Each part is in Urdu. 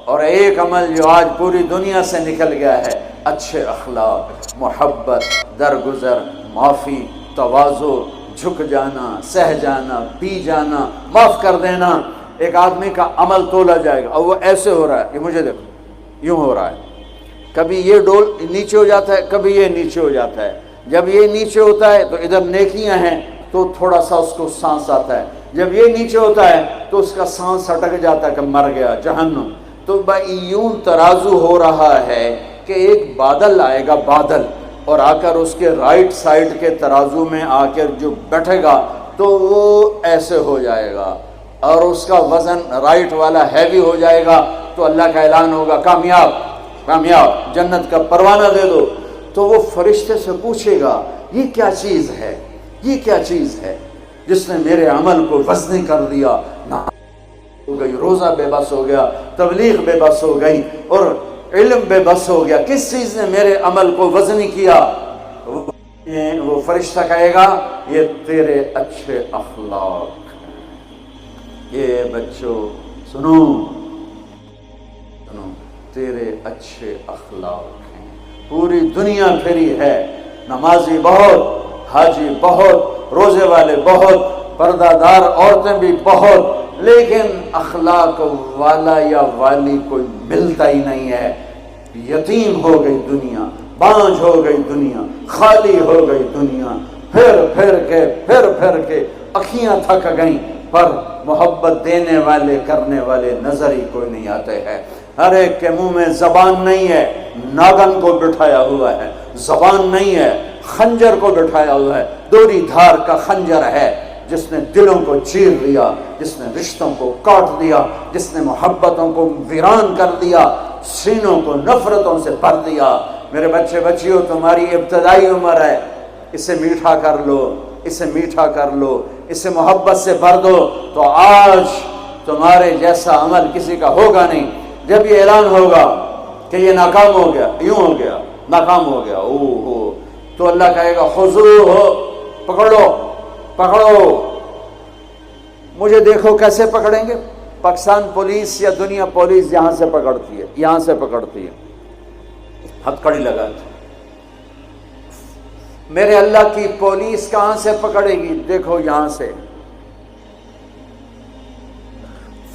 اور ایک عمل جو آج پوری دنیا سے نکل گیا ہے، اچھے اخلاق، محبت، درگزر، معافی، تواضع، جھک جانا، سہ جانا، پی جانا، معاف کر دینا۔ ایک آدمی کا عمل تولا جائے گا اور وہ ایسے ہو رہا ہے، یہ مجھے دیکھو یوں ہو رہا ہے، کبھی یہ ڈول نیچے ہو جاتا ہے، کبھی یہ نیچے ہو جاتا ہے۔ جب یہ نیچے ہوتا ہے تو ادھر نیکیاں ہیں تو تھوڑا سا اس کو سانس آتا ہے، جب یہ نیچے ہوتا ہے تو اس کا سانس اٹک جاتا ہے کہ مر گیا، جہنم۔ تو یوں ترازو ہو رہا ہے کہ ایک بادل آئے گا، بادل، اور آ کر اس کے رائٹ سائڈ کے ترازو میں آ کر جو بیٹھے گا تو وہ ایسے ہو جائے گا، اور اس کا وزن رائٹ والا ہیوی ہو جائے گا تو اللہ کا اعلان ہوگا کامیاب، کامیاب، جنت کا پروانہ دے دو۔ تو وہ فرشتے سے پوچھے گا یہ کیا چیز ہے، یہ کیا چیز ہے جس نے میرے عمل کو وزنی کر دیا؟ ہو گئی، روزہ بے بس ہو گیا، تبلیغ بے بس ہو گئی، اور علم بے بس ہو گیا، کس چیز نے میرے عمل کو وزنی کیا؟ وہ فرشتہ کہے گا یہ تیرے اچھے اخلاق ہیں۔ یہ بچوں سنو، تیرے اچھے اخلاق ہیں۔ پوری دنیا پھری ہے، نمازی بہت، حاجی بہت، روزے والے بہت، پردہ دار عورتیں بھی بہت، لیکن اخلاق والا یا والی کوئی ملتا ہی نہیں ہے۔ یتیم ہو گئی دنیا، بانجھ ہو گئی دنیا، خالی ہو گئی دنیا، پھر کے اکھیاں تھک گئیں، پر محبت دینے والے کرنے والے نظر ہی کوئی نہیں آتے ہیں۔ ہر ایک کے منہ میں زبان نہیں ہے، ناگن کو بٹھایا ہوا ہے، زبان نہیں ہے، خنجر کو بٹھایا ہوا ہے، دوری دھار کا خنجر ہے، جس نے دلوں کو چیر لیا، جس نے رشتوں کو کاٹ دیا، جس نے محبتوں کو ویران کر دیا، سینوں کو نفرتوں سے بھر دیا۔ میرے بچے بچیوں، تمہاری ابتدائی عمر ہے، اسے میٹھا کر لو، اسے میٹھا کر لو، اسے محبت سے بھر دو، تو آج تمہارے جیسا عمل کسی کا ہوگا نہیں۔ جب یہ اعلان ہوگا کہ یہ ناکام ہو گیا، یوں ہو گیا، ناکام ہو گیا، تو اللہ کہے گا خذوہ، پکڑو پکڑو۔ مجھے دیکھو کیسے پکڑیں گے؟ پاکستان پولیس یا دنیا پولیس یہاں سے پکڑتی ہے، یہاں سے پکڑتی ہے، ہتھکڑی لگاتی۔ میرے اللہ کی پولیس کہاں سے پکڑے گی؟ دیکھو یہاں سے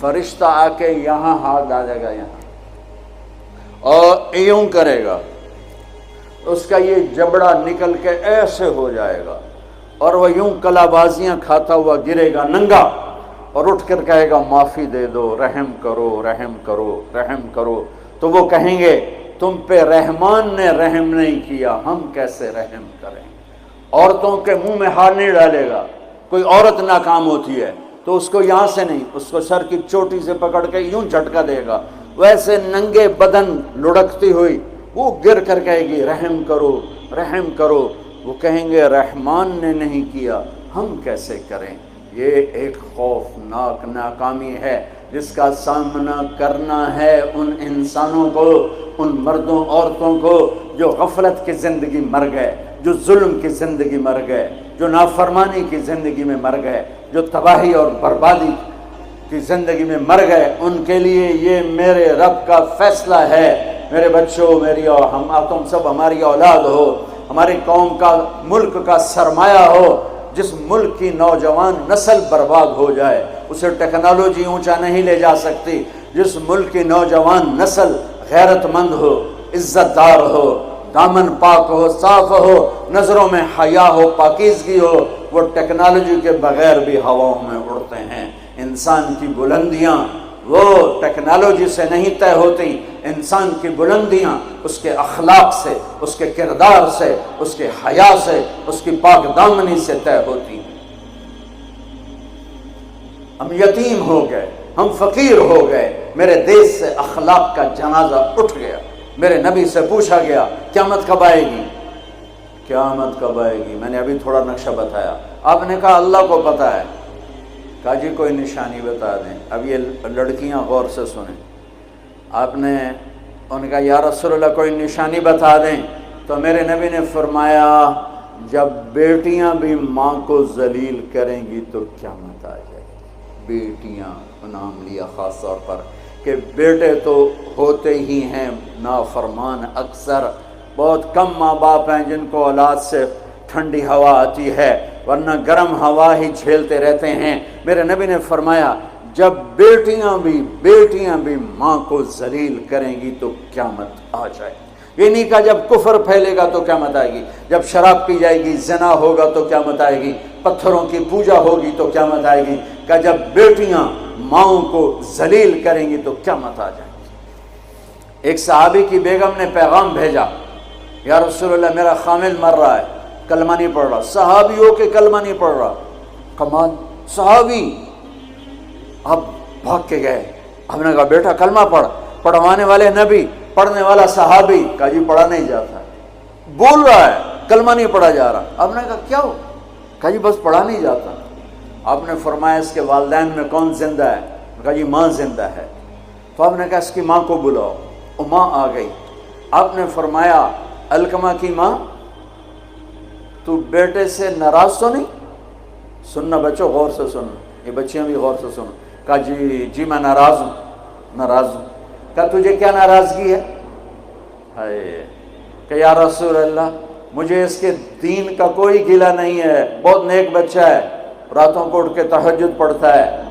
فرشتہ آ کے یہاں ہاتھ ڈالے گا، یہاں، اور یوں کرے گا، اس کا یہ جبڑا نکل کے ایسے ہو جائے گا، اور وہ یوں کلا بازیاں کھاتا ہوا گرے گا ننگا، اور اٹھ کر کہے گا معافی دے دو، رحم کرو، رحم کرو، رحم کرو۔ تو وہ کہیں گے تم پہ رحمان نے رحم نہیں کیا، ہم کیسے رحم کریں؟ عورتوں کے منہ میں ہاتھ نہیں ڈالے گا۔ کوئی عورت ناکام ہوتی ہے تو اس کو یہاں سے نہیں، اس کو سر کی چوٹی سے پکڑ کے یوں جھٹکا دے گا، ویسے ننگے بدن لڑکتی ہوئی وہ گر کر کہے گی رحم کرو، رحم کرو۔ وہ کہیں گے رحمان نے نہیں کیا، ہم کیسے کریں؟ یہ ایک خوفناک ناکامی ہے جس کا سامنا کرنا ہے ان انسانوں کو، ان مردوں عورتوں کو جو غفلت کی زندگی مر گئے، جو ظلم کی زندگی مر گئے، جو نافرمانی کی زندگی میں مر گئے، جو تباہی اور بربادی کی زندگی میں مر گئے۔ ان کے لیے یہ میرے رب کا فیصلہ ہے۔ میرے بچوں، میری اور تم سب ہماری اولاد ہو، ہماری قوم کا، ملک کا سرمایہ ہو۔ جس ملک کی نوجوان نسل برباد ہو جائے اسے ٹیکنالوجی اونچا نہیں لے جا سکتی۔ جس ملک کی نوجوان نسل غیرت مند ہو، عزت دار ہو، دامن پاک ہو، صاف ہو، نظروں میں حیا ہو، پاکیزگی ہو، وہ ٹیکنالوجی کے بغیر بھی ہواؤں میں اڑتے ہیں۔ انسان کی بلندیاں وہ ٹیکنالوجی سے نہیں طے ہوتی، انسان کی بلندیاں اس کے اخلاق سے، اس کے کردار سے، اس کے حیا سے، اس کی پاک دامنی سے طے ہوتی ہیں۔ ہم یتیم ہو گئے، ہم فقیر ہو گئے، میرے دیش سے اخلاق کا جنازہ اٹھ گیا۔ میرے نبی سے پوچھا گیا قیامت کب آئے گی؟ قیامت کب آئے گی؟ میں نے ابھی تھوڑا نقشہ بتایا، آپ نے کہا اللہ کو پتہ ہے۔ کہا جی کوئی نشانی بتا دیں۔ اب یہ لڑکیاں غور سے سنیں۔ آپ نے ان کا یا رسول اللہ کوئی نشانی بتا دیں، تو میرے نبی نے فرمایا جب بیٹیاں بھی ماں کو ذلیل کریں گی تو قیامت آ جائے گی۔ بیٹیاں نام لیا خاص طور پر، کہ بیٹے تو ہوتے ہی ہیں نافرمان اکثر، بہت کم ماں باپ ہیں جن کو اولاد سے ٹھنڈی ہوا آتی ہے، ورنہ گرم ہوا ہی جھیلتے رہتے ہیں۔ میرے نبی نے فرمایا جب بیٹیاں بھی ماں کو ذلیل کریں گی تو قیامت آ جائے گی۔ یہ نہیں کہا جب کفر پھیلے گا تو قیامت آئے گی، جب شراب پی جائے گی، زنا ہوگا تو قیامت آئے گی، پتھروں کی پوجا ہوگی تو قیامت آئے گی، کہ جب بیٹیاں ماؤں کو ذلیل کریں گی تو قیامت آ جائے گی۔ ایک صحابی کی بیگم نے پیغام بھیجا، یا رسول اللہ میرا خامل مر رہا ہے، کلمہ نہیں پڑھ رہا۔ صحابی ہو کے کلمہ نہیں پڑھ رہا، کمال، صحابی۔ اب بھاگ کے گئے، ہم نے کہا بیٹا کلمہ پڑھ، پڑھوانے والے نبی، پڑھنے والا صحابی۔ کہا جی پڑھا نہیں جاتا، بول رہا ہے کلمہ نہیں پڑھا جا رہا۔ آپ نے کہا کیا ہو؟ کہا جی بس پڑھا نہیں جاتا۔ آپ نے فرمایا اس کے والدین میں کون زندہ ہے؟ کہا جی ماں زندہ ہے۔ تو آپ نے کہا اس کی ماں کو بلاؤ، وہ ماں آ گئی۔ آپ نے فرمایا علقمہ کی ماں تو بیٹے سے ناراض تو نہیں؟ سننا بچوں، غور سے سننا، یہ بچیاں بھی غور سے سننا۔ کہا جی میں ناراض ہوں۔ کہا تجھے کیا ناراضگی ہے؟ کہ یا رسول اللہ مجھے اس کے دین کا کوئی گلہ نہیں ہے، بہت نیک بچہ ہے، راتوں کو اٹھ کے تہجد پڑھتا ہے،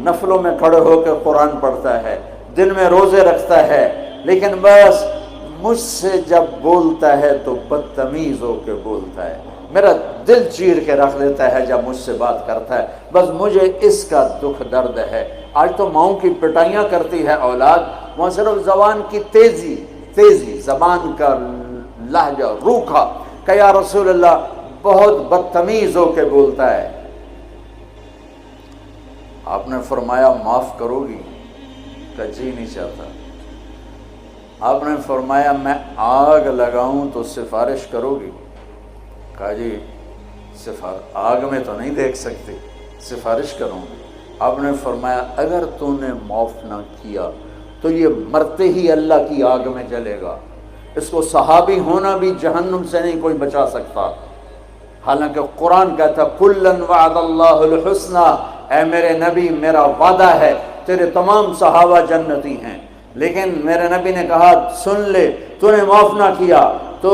نفلوں میں کھڑے ہو کے قرآن پڑھتا ہے، دن میں روزے رکھتا ہے، لیکن بس مجھ سے جب بولتا ہے تو بدتمیز ہو کے بولتا ہے، میرا دل چیر کے رکھ دیتا ہے جب مجھ سے بات کرتا ہے، بس مجھے اس کا دکھ درد ہے۔ آج تو ماؤں کی پٹائیاں کرتی ہے اولاد، وہاں صرف زبان کی تیزی، زبان کا لہجہ روکھا، کہ یا رسول اللہ بہت بدتمیز ہو کے بولتا ہے۔ آپ نے فرمایا معاف کرو گی؟ کہ جی نہیں چاہتا۔ آپ نے فرمایا میں آگ لگاؤں تو سفارش کرو گی؟ کہا جی آگ میں تو نہیں دیکھ سکتی، سفارش کروں گی۔ آپ نے فرمایا اگر تو نے معاف نہ کیا تو یہ مرتے ہی اللہ کی آگ میں جلے گا، اس کو صحابی ہونا بھی جہنم سے نہیں کوئی بچا سکتا، حالانکہ قرآن کہتا کلن وعد اللہ الحسنى، اے میرے نبی میرا وعدہ ہے تیرے تمام صحابہ جنتی ہیں، لیکن میرے نبی نے کہا سن لے تو نے معاف نہ کیا تو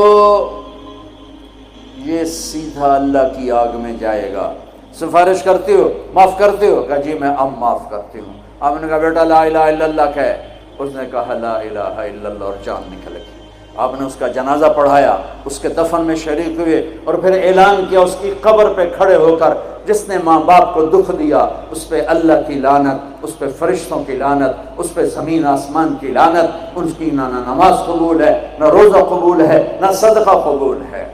یہ سیدھا اللہ کی آگ میں جائے گا۔ سفارش کرتے ہو، معاف کرتے ہو؟ کہا جی میں اب معاف کرتی ہوں۔ آپ نے کہا بیٹا لا الہ الا اللہ کہے، اس نے کہا لا الہ الا اللہ اور جان نکل گئی۔ آپ نے اس کا جنازہ پڑھایا، اس کے دفن میں شریک ہوئے، اور پھر اعلان کیا اس کی قبر پہ کھڑے ہو کر جس نے ماں باپ کو دکھ دیا اس پہ اللہ کی لعنت، اس پہ فرشتوں کی لعنت، اس پہ زمین آسمان کی لعنت، ان کی نہ نماز قبول ہے، نہ روزہ قبول ہے، نہ صدقہ قبول ہے۔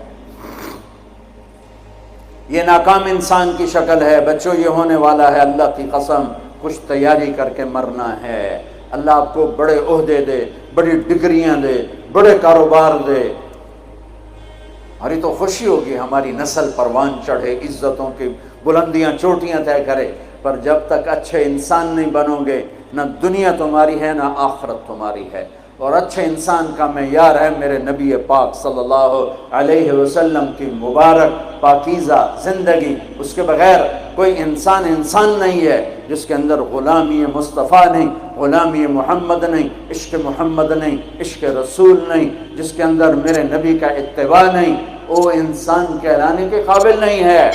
یہ ناکام انسان کی شکل ہے بچوں، یہ ہونے والا ہے، اللہ کی قسم کچھ تیاری کر کے مرنا ہے۔ اللہ آپ کو بڑے عہدے دے، بڑی ڈگریاں دے، بڑے کاروبار دے، ہماری تو خوشی ہوگی ہماری نسل پروان چڑھے، عزتوں کی بلندیاں چوٹیاں طے کرے، پر جب تک اچھے انسان نہیں بنو گے نہ دنیا تمہاری ہے نہ آخرت تمہاری ہے۔ اور اچھے انسان کا معیار ہے میرے نبی پاک صلی اللہ علیہ وسلم کی مبارک پاکیزہ زندگی، اس کے بغیر کوئی انسان نہیں ہے جس کے اندر غلامی مصطفیٰ نہیں، غلامی محمد نہیں، عشق محمد نہیں، عشق رسول نہیں، جس کے اندر میرے نبی کا اتباع نہیں، وہ انسان کہلانے کے قابل نہیں ہے۔